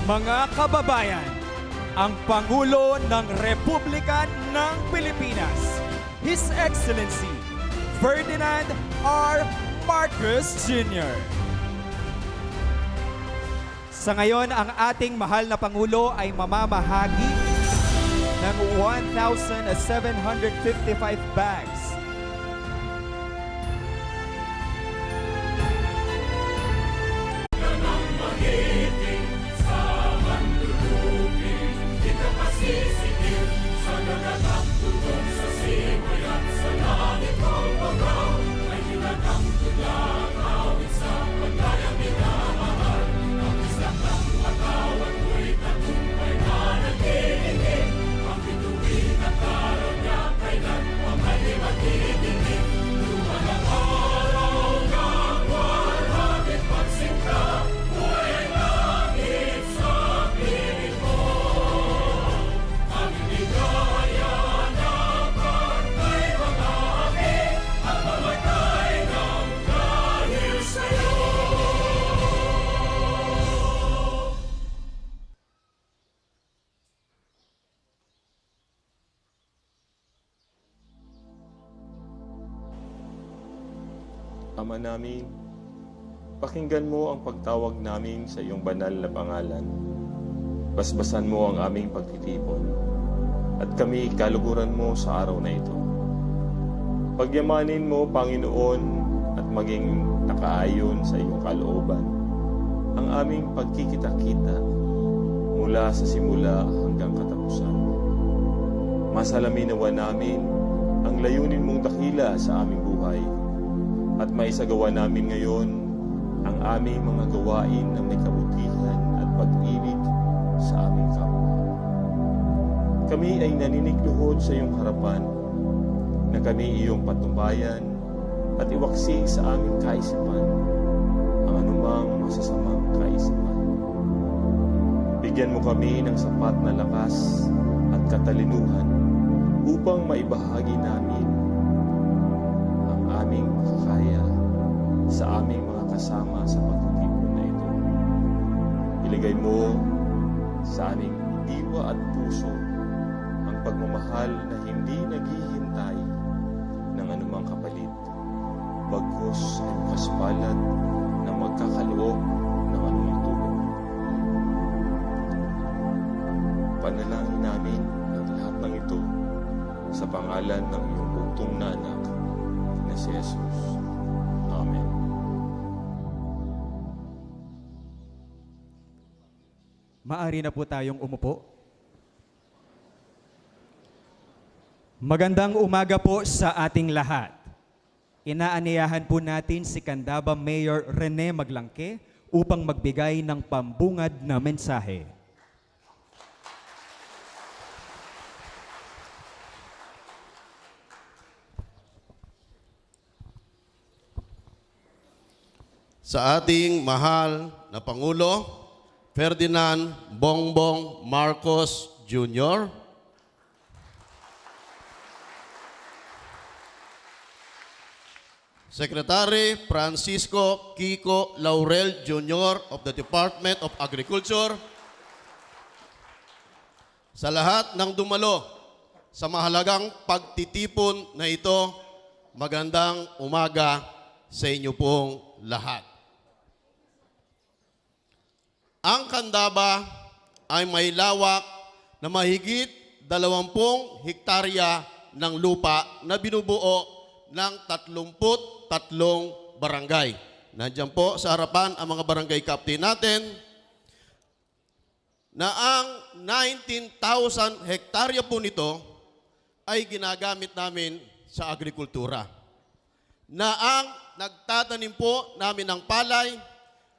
Mga kababayan, ang Pangulo ng Republika ng Pilipinas, His Excellency Ferdinand R. Marcos Jr. Sa ngayon, ang ating mahal na Pangulo ay mamamahagi ng 1,755 bags Ama namin, pakinggan mo ang pagtawag namin sa iyong banal na pangalan. Basbasan mo ang aming pagtitipon at kami kaluguran mo sa araw na ito. Pagyamanin mo, Panginoon, at maging nakaayon sa iyong kalooban ang aming pagkikita-kita mula sa simula hanggang katapusan. Masalaminawa namin ang layunin mong dakila sa aming buhay at maisagawa namin ngayon ang aming mga gawain na may kabutihan at pag-ibig sa aming kapwa. Kami ay naninikluhod sa iyong harapan na kami iyong patnubayan at iwaksi sa aming kaisipan ang anumang masasamang kaisipan. Bigyan mo kami ng sapat na lakas at katalinuhan upang maibahagi namin ang aming makakaya sa aming mga kasama sa pagtitipon na ito. Ilagay mo sa aming diwa at puso ang pagmamahal na hindi naghihintay ng anumang kapalit, bagkus ay bukas palad na magkakaloob ng anumang tulong. Panalangin namin ang lahat ng ito sa pangalan ng iyong bugtong na anak na si Jesus. Amen. Maaari na po tayong umupo. Magandang umaga po sa ating lahat. Inaanyayahan po natin si Candaba Mayor Rene Maglangke upang magbigay ng pambungad na mensahe. Sa ating mahal na Pangulo, Ferdinand Bongbong Marcos Jr., Secretary Francisco Kiko Laurel Jr. of the Department of Agriculture, sa lahat ng dumalo sa mahalagang pagtitipon na ito, magandang umaga sa inyo pong lahat. Ang Candaba ay may lawak na mahigit 20 hektarya ng lupa na binubuo ng 33 barangay. Nandiyan po sa harapan ang mga barangay captain natin na ang 19,000 hektarya po nito ay ginagamit namin sa agrikultura. Na ang nagtatanim po namin ng palay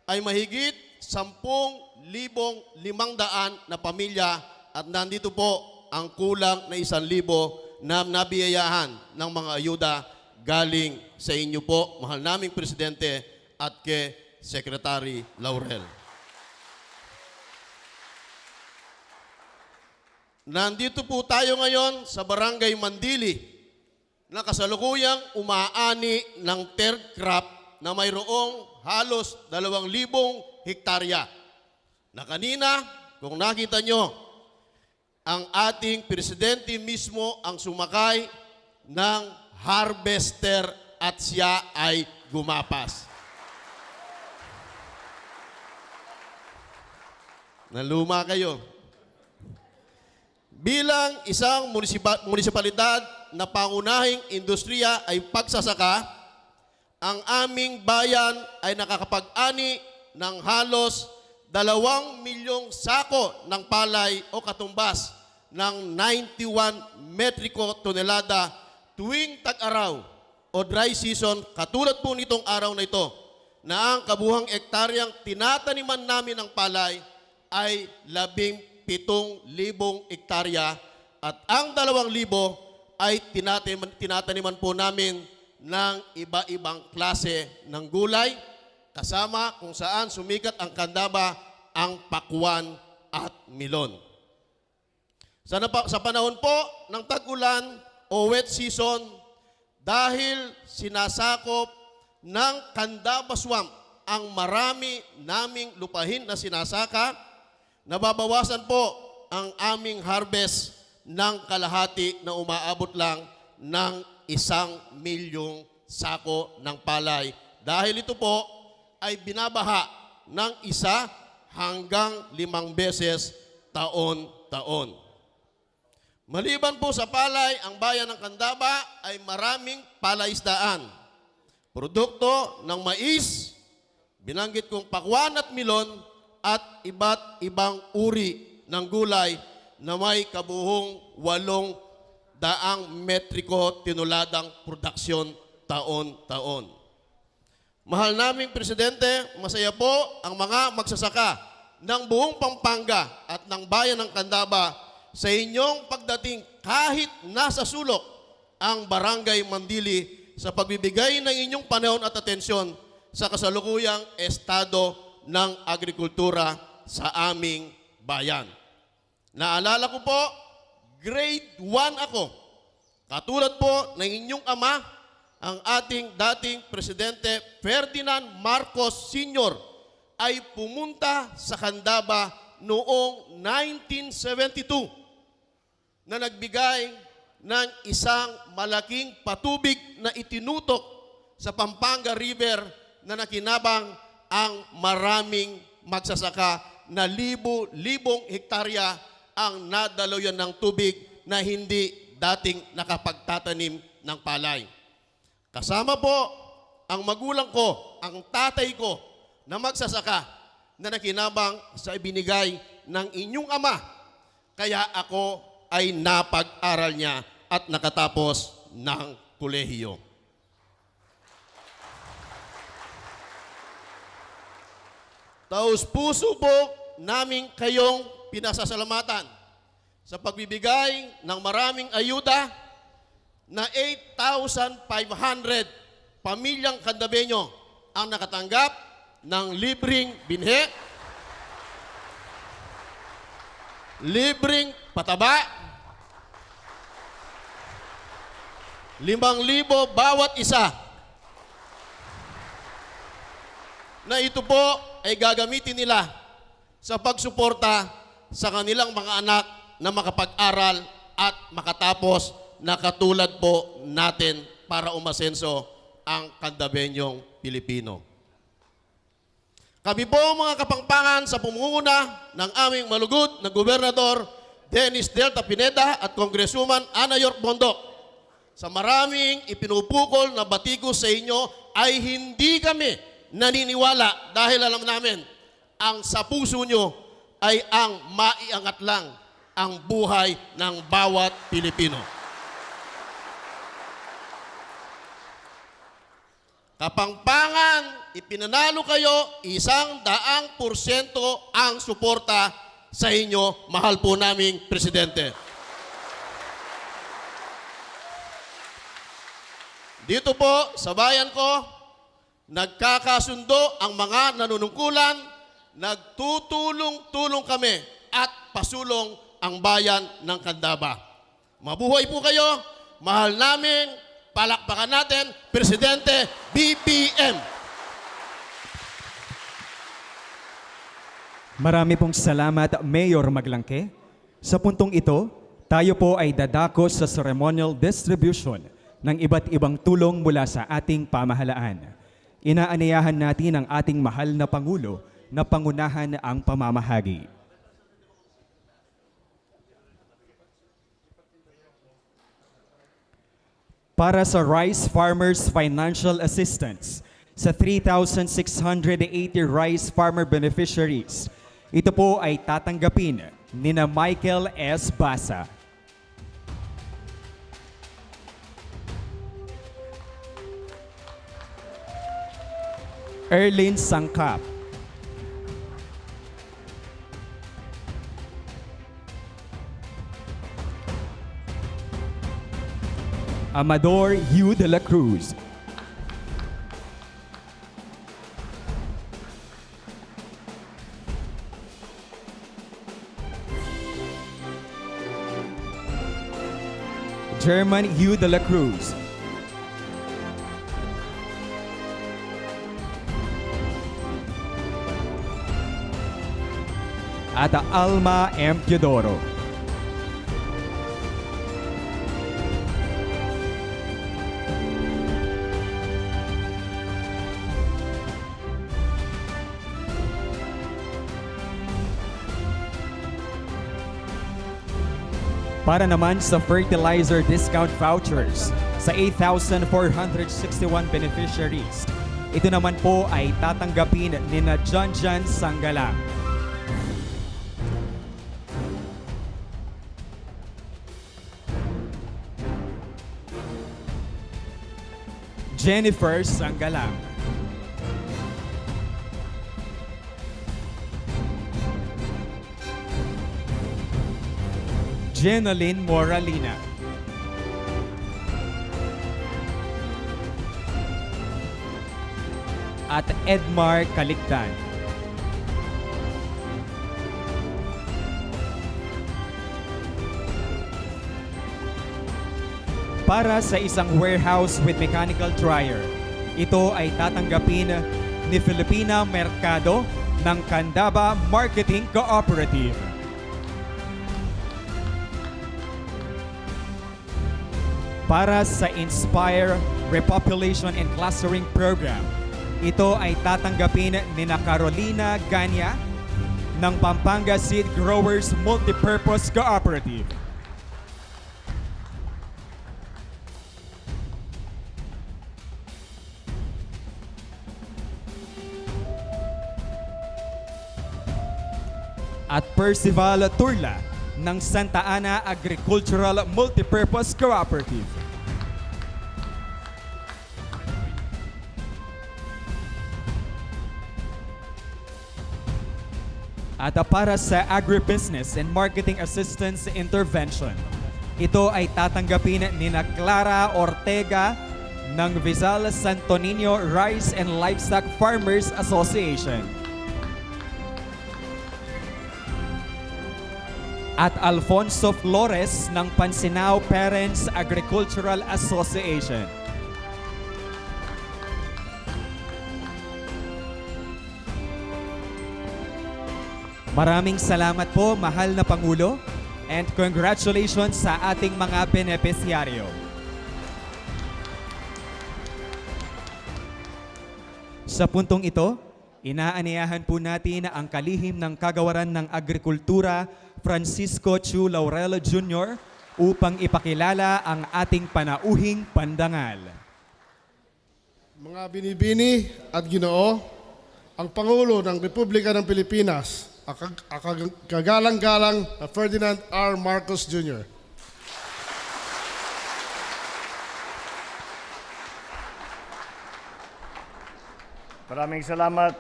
ay mahigit 10,500 na pamilya at nandito po ang kulang na 1,000 na nabiyayahan ng mga ayuda galing sa inyo po, mahal naming Presidente at kay Secretary Laurel. Nandito po tayo ngayon sa Barangay Mandili na kasalukuyang umaani ng third crop na mayroong halos 2,000 hektarya na kanina, kung nakita nyo, ang ating presidente mismo ang sumakay ng harvester at siya ay gumapas. Naluma kayo. Bilang isang munisipalidad na pangunahing industriya ay pagsasaka, ang aming bayan ay nakakapag-ani ng halos 2 milyong sako ng palay o katumbas ng 91 metriko tonelada tuwing tag-araw o dry season, katulad po nitong araw na ito, na ang kabuhang ektaryang tinataniman namin ng palay ay 17,000 hektarya at ang 2,000 ay tinataniman po namin ng iba-ibang klase ng gulay, kasama kung saan sumikat ang kandaba, ang pakwan at milon. Sa panahon po ng tag-ulan o wet season, dahil sinasakop ng kandaba swamp ang marami naming lupahin na sinasaka, nababawasan po ang aming harvest ng kalahati na umaabot lang ng 1 milyong sako ng palay. Dahil ito po ay binabaha ng 1 hanggang 5 beses taon-taon. Maliban po sa palay, ang bayan ng Candaba ay maraming palaisdaan. Produkto ng mais, binanggit kong pakwan at milon, at iba't ibang uri ng gulay na may kabuhong 800 metriko tinuladang produksyon taon-taon. Mahal naming Presidente, masaya po ang mga magsasaka ng buong Pampanga at ng bayan ng Candaba sa inyong pagdating kahit nasa sulok ang Barangay Mandili sa pagbibigay ng inyong panahon at atensyon sa kasalukuyang estado ng agrikultura sa aming bayan. Naalala ko po, grade 1 ako. Katulad po ng inyong ama, ang ating dating Presidente Ferdinand Marcos Sr. ay pumunta sa Candaba noong 1972 na nagbigay ng isang malaking patubig na itinutok sa Pampanga River na nakinabang ang maraming magsasaka na libo-libong hektarya ang nadaloyan ng tubig na hindi dating nakapagtatanim ng palay. Kasama po ang magulang ko, ang tatay ko na magsasaka na nakinabang sa ibinigay ng inyong ama. Kaya ako ay napag-aral niya at nakatapos ng kolehiyo. Taos-puso po namin kayong pinasasalamatan sa pagbibigay ng maraming ayuda na 8,500 pamilyang Candabeño ang nakatanggap ng libreng binhe, libreng pataba, 5,000 bawat isa, na ito po ay gagamitin nila sa pagsuporta sa kanilang mga anak na makapag-aral at makatapos na katulad po natin para umasenso ang Candabeñong Pilipino. Kami po mga kapangpangan sa pumunguna ng aming malugod na Gobernador Dennis Delta Pineda at Congresswoman Ana York Bondok. Sa maraming ipinupukol na batikos sa inyo ay hindi kami naniniwala dahil alam namin ang sa puso nyo ay ang maiangat lang ang buhay ng bawat Pilipino. Kapangpangan, ipinanalo kayo 100% ang suporta sa inyo, mahal po naming Presidente. Dito po sa bayan ko, nagkakasundo ang mga nanunungkulan, nagtutulong-tulong kami at pasulong ang bayan ng Candaba. Mabuhay po kayo, mahal namin, palakpakan natin, Presidente BBM. Marami pong salamat, Mayor Maglangke. Sa puntong ito, tayo po ay dadako sa ceremonial distribution ng iba't ibang tulong mula sa ating pamahalaan. Inaanyayahan natin ang ating mahal na Pangulo na pangunahan ang pamamahagi. Para sa Rice Farmers Financial Assistance sa 3,680 rice farmer beneficiaries, ito po ay tatanggapin nina Michael S. Basa, Erlyn Sangkap, Amador Hugh de la Cruz, German Hugh de la Cruz, at Alma M. Teodoro. Para naman sa fertilizer discount vouchers sa 8,461 beneficiaries, ito naman po ay tatanggapin nina John Sanggalang, Jennifer Sanggalang, Jenaline Moralina, at Edmar Calictan. Para sa isang warehouse with mechanical dryer, ito ay tatanggapin ni Filipina Mercado ng Candaba Marketing Cooperative. Para sa Inspire Repopulation and Clustering Program, ito ay tatanggapin ni Carolina Ganya ng Pampanga Seed Growers Multipurpose Cooperative. At Percival Turla ng Santa Ana Agricultural Multipurpose Cooperative. At para sa Agribusiness and Marketing Assistance Intervention, ito ay tatanggapin ni Clara Ortega ng Vizal Santo Niño Rice and Livestock Farmers Association. At Alfonso Flores ng Pansinao Parents Agricultural Association. Maraming salamat po, mahal na Pangulo, and congratulations sa ating mga benepisyaryo. Sa puntong ito, inaanyayahan po natin ang kalihim ng Kagawaran ng Agrikultura, Francisco Chu Laurel Jr. upang ipakilala ang ating panauhing pandangal. Mga binibini at ginoo, ang Pangulo ng Republika ng Pilipinas, kagalang-galang na Ferdinand R. Marcos Jr. Maraming salamat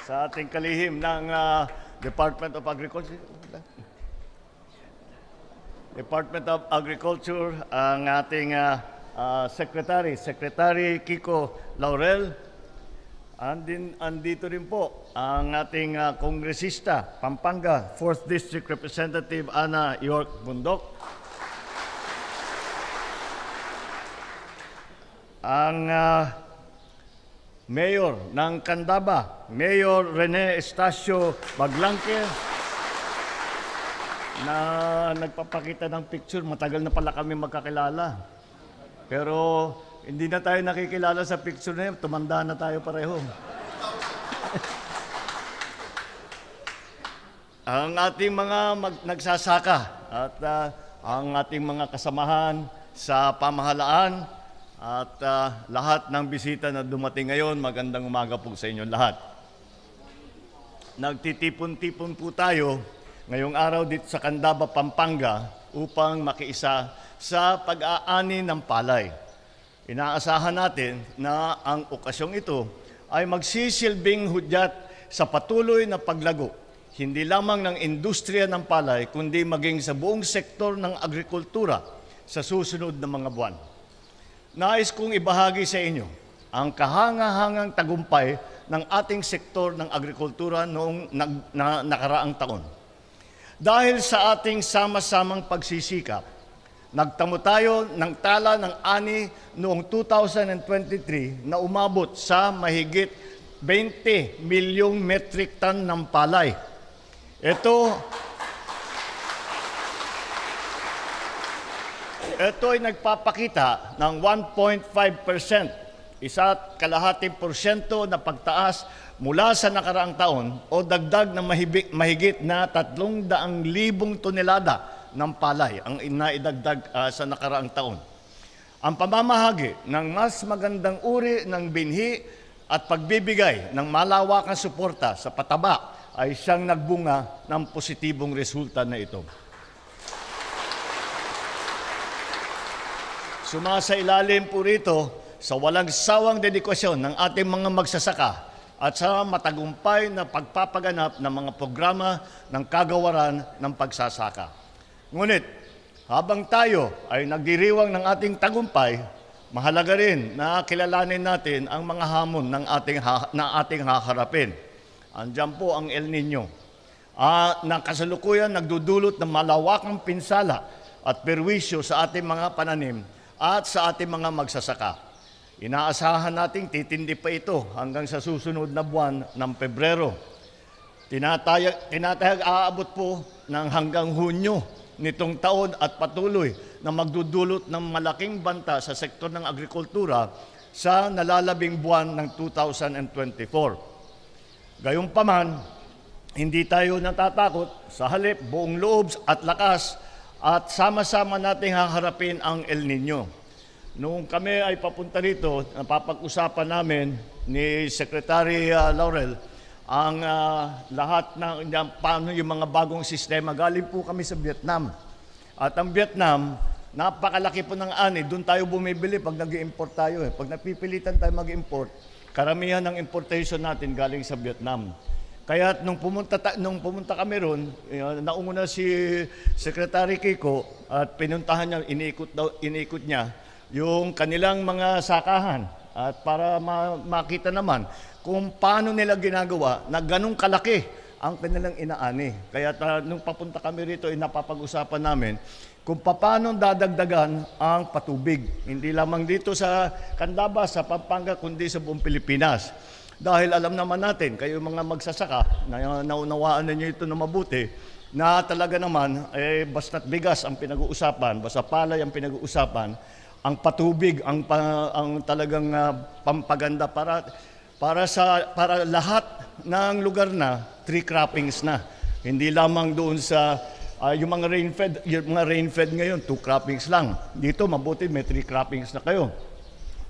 sa ating kalihim ng Department of Agriculture. Department of Agriculture, ang ating Secretary Kiko Laurel. Andito rin po ang ating kongresista, Pampanga, 4th District Representative Ana York Bundok. Ang Mayor ng Candaba, Mayor Rene Estacio Baglangke, na nagpapakita ng picture. Matagal na pala kami magkakilala. Pero hindi na tayo nakikilala sa picture na yun. Tumanda na tayo pareho. Ang ating mga nagsasaka at ang ating mga kasamahan sa pamahalaan at lahat ng bisita na dumating ngayon, magandang umaga po sa inyo lahat. Nagtitipon-tipon po tayo ngayong araw dito sa Candaba, Pampanga upang makiisa sa pag-aani ng palay. Inaasahan natin na ang okasyong ito ay magsisilbing hudyat sa patuloy na paglago, hindi lamang ng industriya ng palay, kundi maging sa buong sektor ng agrikultura sa susunod na mga buwan. Nais kong ibahagi sa inyo ang kahangahangang tagumpay ng ating sektor ng agrikultura noong nakaraang taon. Dahil sa ating sama-samang pagsisikap, nagtamo tayo ng tala ng ani noong 2023 na umabot sa mahigit 20 milyong metric ton ng palay. Ito ay nagpapakita ng 1.5%, 1.5% na pagtaas mula sa nakaraang taon o dagdag na mahigit na 300,000 tonelada ng palay ang inaidagdag sa nakaraang taon. Ang pamamahagi ng mas magandang uri ng binhi at pagbibigay ng malawakang suporta sa pataba ay siyang nagbunga ng positibong resulta na ito. Sumasailalim po rito sa walang sawang dedikasyon ng ating mga magsasaka at sa matagumpay na pagpapaganap ng mga programa ng kagawaran ng pagsasaka. Ngunit, habang tayo ay nagdiriwang ng ating tagumpay, mahalaga rin na kilalanin natin ang mga hamon ng ating haharapin. Andiyan po ang El Nino, na kasalukuyan nagdudulot ng malawakang pinsala at perwisyo sa ating mga pananim at sa ating mga magsasaka. Inaasahan nating titindi pa ito hanggang sa susunod na buwan ng Pebrero. Tinatayag aabot po ng hanggang Hunyo nitong taon at patuloy na magdudulot ng malaking banta sa sektor ng agrikultura sa nalalabing buwan ng 2024. Gayunpaman, hindi tayo natatakot. Sa halip, buong loob at lakas at sama-sama nating haharapin ang El Nino. Noong kami ay papunta rito, napapag-usapan namin ni Secretary Laurel ang lahat ng paano yung mga bagong sistema. Galing po kami sa Vietnam. At ang Vietnam, napakalaki po ng ani. Doon tayo bumibili pag nag-import tayo. Pag napipilitan tayo mag-import, karamihan ng importation natin galing sa Vietnam. Kaya nung pumunta kami ron, naunguna si Secretary Kiko at pinuntahan niya, iniikot niya yung kanilang mga sakahan at para makita naman kung paano nila ginagawa na ganun kalaki ang kanilang inaani. Kaya nung papunta kami rito, napapag-usapan namin kung paano dadagdagan ang patubig. Hindi lamang dito sa Candaba, sa Pampanga, kundi sa buong Pilipinas. Dahil alam naman natin, kayo mga magsasaka, naunawaan ninyo ito na mabuti, na talaga naman, basta't bigas ang pinag-uusapan, basta palay ang pinag-uusapan, ang patubig ang talagang pampaganda para lahat ng lugar na 3 croppings na. Hindi lamang doon sa yung mga rain-fed ngayon 2 croppings lang. Dito mabuti may 3 croppings na kayo.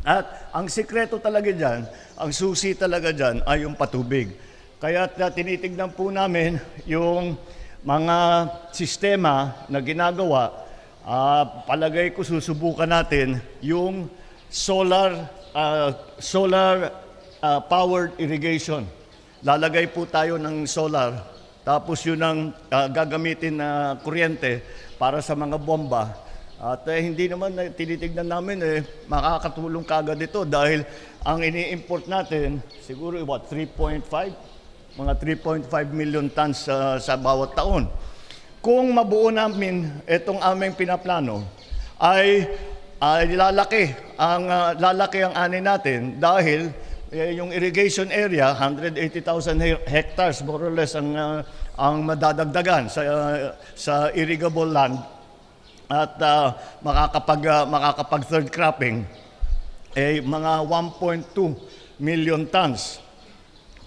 At ang sikreto talaga diyan, ang susi talaga diyan ay yung patubig. Kaya tinitignan po namin yung mga sistema na ginagawa. Palagay ko susubukan natin yung solar powered irrigation. Lalagay po tayo ng solar, tapos yun ang gagamitin na kuryente para sa mga bomba. At hindi naman tinitignan namin makakatulong kagad ito dahil ang ini-import natin siguro mga 3.5 million tons sa bawat taon. Kung mabuo namin itong aming pinaplano, ay lalaki ang ani natin dahil yung irrigation area, 180,000 hectares more or less ang madadagdagan sa irrigable land at makakapag third cropping mga 1.2 million tons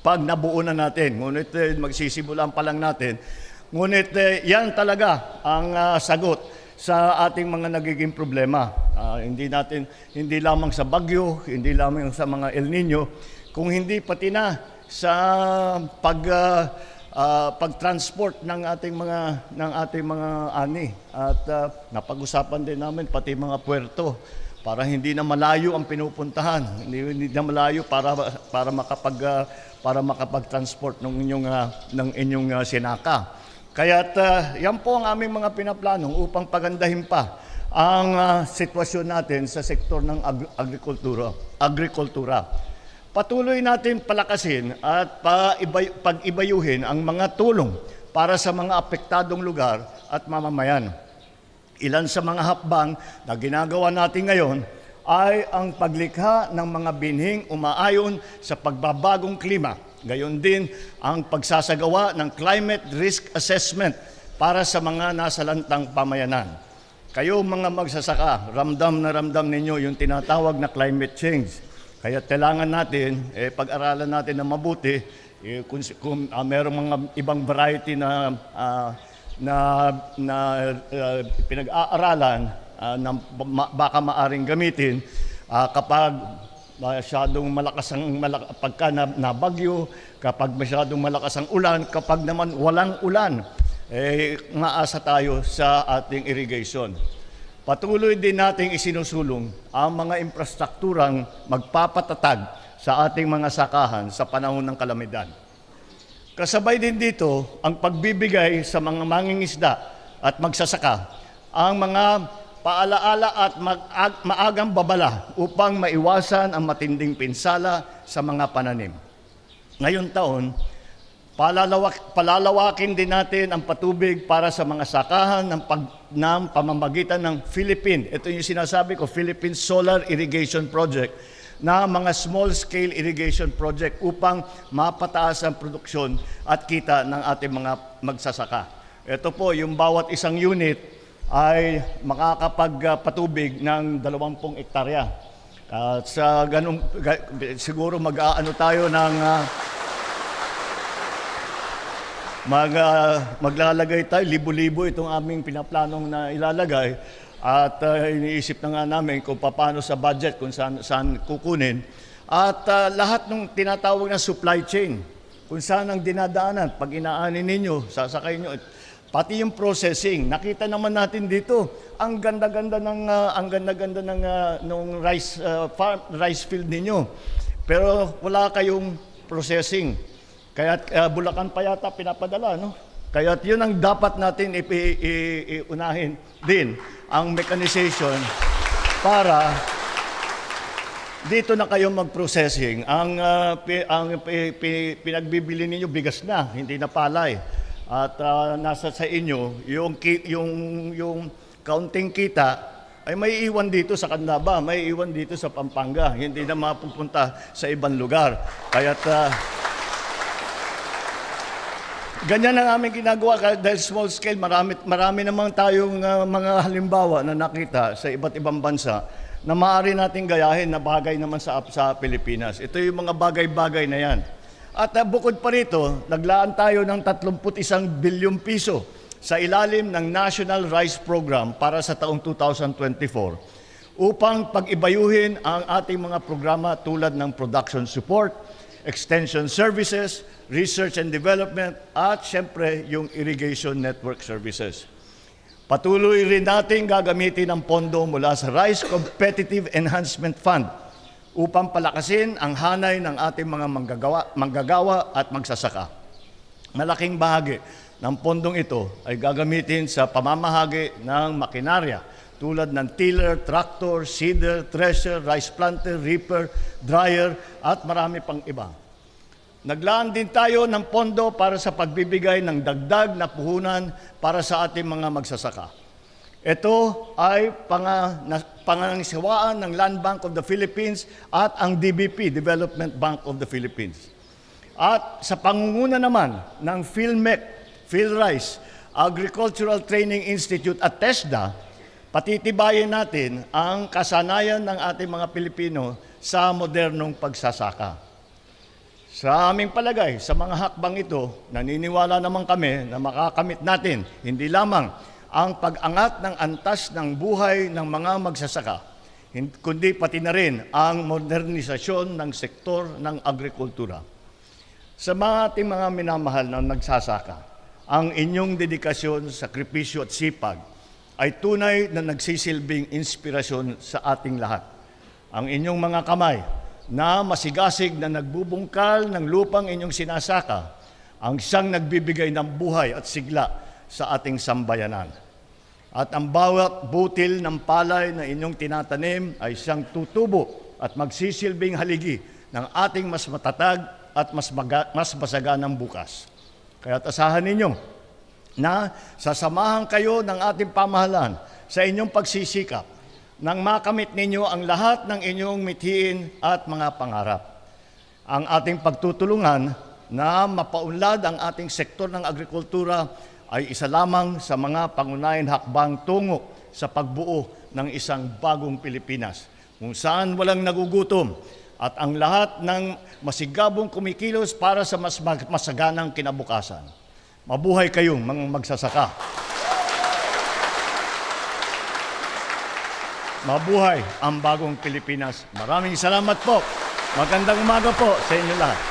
pag nabuo na natin. Ngunit magsisimulan pa lang natin. Ngunit yan talaga ang sagot sa ating mga nagiging problema. Hindi lamang sa bagyo, hindi lamang sa mga El Nino, kung hindi pati na sa pag-transport ng ating mga ani. At napag-usapan din namin pati mga puerto para hindi na malayo ang pinupuntahan, hindi na malayo para makapag-transport ng inyong sinaka. Kaya't yan po ang aming mga pinaplanong upang pagandahin pa ang sitwasyon natin sa sektor ng agrikultura. Patuloy natin palakasin at pag-ibayuhin ang mga tulong para sa mga apektadong lugar at mamamayan. Ilan sa mga hakbang na ginagawa natin ngayon ay ang paglikha ng mga binhing umaayon sa pagbabagong klima. Gayon din ang pagsasagawa ng climate risk assessment para sa mga nasalantang pamayanan. Kayo mga magsasaka, ramdam na ramdam ninyo yung tinatawag na climate change. Kaya kailangan natin, pag-aralan natin na mabuti, kung merong mga ibang variety na pinag-aaralan na baka maaring gamitin kapag masyadong pagka nabagyo, kapag masyadong malakas ang ulan, kapag naman walang ulan, maasa tayo sa ating irrigation. Patuloy din nating isinusulong ang mga infrastrukturang magpapatatag sa ating mga sakahan sa panahon ng kalamidad. Kasabay din dito ang pagbibigay sa mga mangingisda at magsasaka ang mga paalaala at maagang babala upang maiwasan ang matinding pinsala sa mga pananim. Ngayong taon, palalawakin din natin ang patubig para sa mga sakahan ng pamamagitan ng Philippine. Ito yung sinasabi ko, Philippine Solar Irrigation Project, na mga small-scale irrigation project upang mapataas ang produksyon at kita ng ating mga magsasaka. Ito po, yung bawat isang unit ay makakapagpatubig ng 20 hektarya. At sa ganung siguro mag-aano tayo ng maglalagay tayo libo-libo itong aming pinaplanong na ilalagay at iniisip na nga namin kung paano sa budget kung saan kukunin at lahat ng tinatawag na supply chain kung saan ang dinadaanan pag inaanin ninyo, sasakay nyo. Pati yung processing, nakita naman natin dito, ang ganda-ganda ng rice field ninyo. Pero wala kayong processing. Kaya Bulacan pa yata pinapadala, no? Kaya yun ang dapat natin iunahin din, ang mechanization para dito na kayo mag-processing. Ang pinagbibili ninyo bigas na, hindi na palay. At nasa sa inyo, yung kaunting kita ay may iwan dito sa Candaba, may iwan dito sa Pampanga, hindi na mapupunta sa ibang lugar. Kaya't ganyan ang aming ginagawa dahil small scale, marami namang tayong mga halimbawa na nakita sa iba't ibang bansa na maaari nating gayahin na bagay naman sa Pilipinas. Ito yung mga bagay-bagay na yan. At bukod pa rito, naglaan tayo ng 31 bilyong piso sa ilalim ng National Rice Program para sa taong 2024 upang pag-ibayuhin ang ating mga programa tulad ng production support, extension services, research and development, at siyempre yung irrigation network services. Patuloy rin natin gagamitin ang pondo mula sa Rice Competitive Enhancement Fund upang palakasin ang hanay ng ating mga manggagawa at magsasaka. Malaking bahagi ng pondong ito ay gagamitin sa pamamahagi ng makinarya tulad ng tiller, tractor, seeder, thresher, rice planter, reaper, dryer at marami pang iba. Naglaan din tayo ng pondo para sa pagbibigay ng dagdag na puhunan para sa ating mga magsasaka. Ito ay pangangaisiwaan ng Land Bank of the Philippines at ang DBP, Development Bank of the Philippines. At sa pangunguna naman ng PhilMec, PhilRice, Agricultural Training Institute at TESDA, patitibayin natin ang kasanayan ng ating mga Pilipino sa modernong pagsasaka. Sa aming palagay, sa mga hakbang ito, naniniwala naman kami na makakamit natin hindi lamang ang pag-angat ng antas ng buhay ng mga magsasaka, kundi pati na rin ang modernisasyon ng sektor ng agrikultura. Sa mga ating mga minamahal na nagsasaka, ang inyong dedikasyon, sakripisyo at sipag ay tunay na nagsisilbing inspirasyon sa ating lahat. Ang inyong mga kamay na masigasig na nagbubungkal ng lupang inyong sinasaka, ang siyang nagbibigay ng buhay at sigla sa ating sambayanan. At ang bawat butil ng palay na inyong tinatanim ay siyang tutubo at magsisilbing haligi ng ating mas matatag at mas masaganang bukas. Kaya asahan ninyo na sasamahan kayo ng ating pamahalaan sa inyong pagsisikap nang makamit ninyo ang lahat ng inyong mithiin at mga pangarap. Ang ating pagtutulungan na mapaunlad ang ating sektor ng agrikultura ay isa lamang sa mga pangunahing hakbang tungo sa pagbuo ng isang bagong Pilipinas, kung saan walang nagugutom at ang lahat ng masigabong kumikilos para sa mas masaganang kinabukasan. Mabuhay kayong mga magsasaka. Mabuhay ang bagong Pilipinas. Maraming salamat po. Magandang umaga po sa inyo lahat.